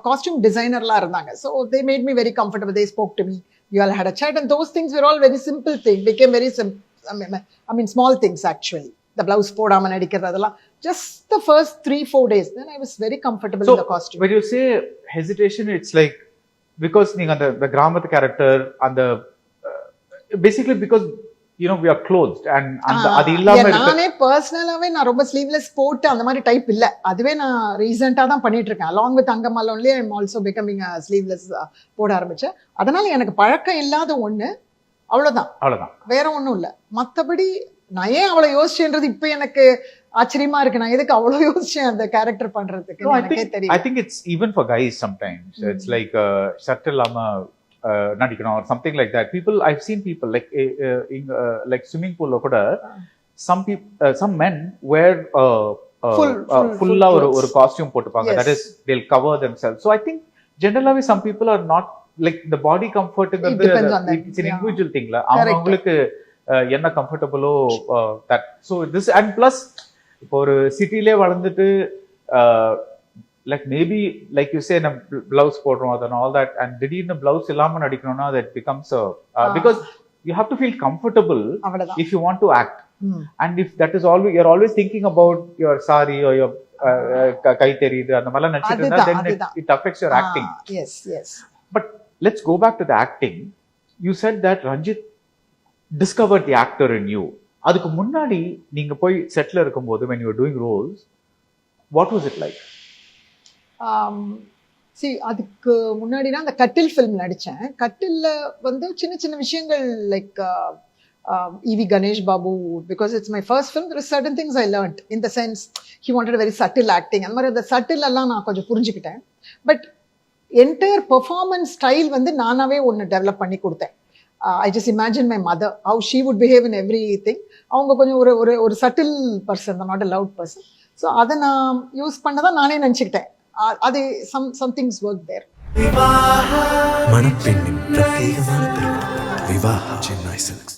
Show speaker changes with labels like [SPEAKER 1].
[SPEAKER 1] Costume டிசைனர்லாம் இருந்தாங்க. So they made me very comfortable. They spoke to me. You all had a chat and those things were all very simple thing. Became very simple. I mean small things actually. The blouse போடாம நடிக்கிறது அதெல்லாம் just the first 3-4 days. Then I was very comfortable in the costume.
[SPEAKER 2] When you say hesitation, it's like because நீங்க அந்த கிராமத்து character அந்த basically because you know we are clothed and அது இல்லாம
[SPEAKER 1] நானே பர்சனலாவே நான் ரொம்ப ஸ்லீவ்லெஸ் போட்டு அந்த மாதிரி டைப் இல்ல. அதுவே நான் ரீசெண்டா தான் பண்ணிட்டு இருக்கேன். along with Angammal only I am also becoming a sleeveless போட ஆரம்பிச்சேன். அதனால எனக்கு பழக்கம் இல்லாத ஒண்ணு அவ்வளவுதான். வேற ஒண்ணும் இல்ல. மத்தபடி நான் ஏன் அவ்வளவு யோசிச்சேன்றது இப்ப எனக்கு ஆச்சரியமா இருக்கு. நான் எதுக்கு அவ்வளவு யோசிச்சேன் அந்த கேரக்டர் பண்றதுக்கு எனக்கே தெரியும்.
[SPEAKER 2] I think it's even for guys sometimes. It's like shirt இல்லாம நடிக்கணும் or something like that. I've seen people like swimming pool கூட some men wear full ஒரு costume போட்டுப்பாங்க. That is they'll cover themselves. So I think generally some people are not like the body comfort it's an individual thing la. அவங்களுக்கு என்ன கம்ஃபர்ட்டபிளோ that. So this and plus இப்போ ஒரு சிட்டிலே வளர்ந்துட்டு like maybe like you say na blouse podrom and all that and திடீர்னு blouse இல்லாம நடிக்கணும்னா that becomes because you have to feel comfortable if you want to act. And if that is always you're always thinking about your sari or your kai தெரியுது அந்த மாதிரி நடிச்சிட்டு then it affects your acting.
[SPEAKER 1] Yes.
[SPEAKER 2] But let's go back to the acting. You said that Ranjit discovered the actor in you. அதுக்கு முன்னாடி நீங்க போய் செட்ல இருக்கும்போது when you were doing roles, what was it like?
[SPEAKER 1] அதுக்கு முன்னாடி நான் அந்த கட்டில் ஃபிலிம் நடிச்சேன். கட்டில்ல வந்து சின்ன சின்ன விஷயங்கள் like E.V. Ganesh Babu, because it's my first film, there are certain things I learned in the sense he wanted a very subtle acting. அந்த மாதிரி அந்த சட்டில் எல்லாம் நான் கொஞ்சம் புரிஞ்சுக்கிட்டேன். பட் என்டையர் பெர்ஃபார்மன்ஸ் ஸ்டைல் வந்து நானாவே ஒன்று டெவலப் பண்ணி கொடுத்தேன். I just imagine my mother, how she would behave in everything. அவங்க கொஞ்சம் ஒரு சட்டில் பர்சன் தான், not a loud person. So அதை நான் யூஸ் பண்ணதான் நானே நினச்சிக்கிட்டேன். அது some things work there.
[SPEAKER 3] மணப்பெண்ணின் பிரத்யேகமான திருமணம் விவாஹா சென்னை சில்க்ஸ்.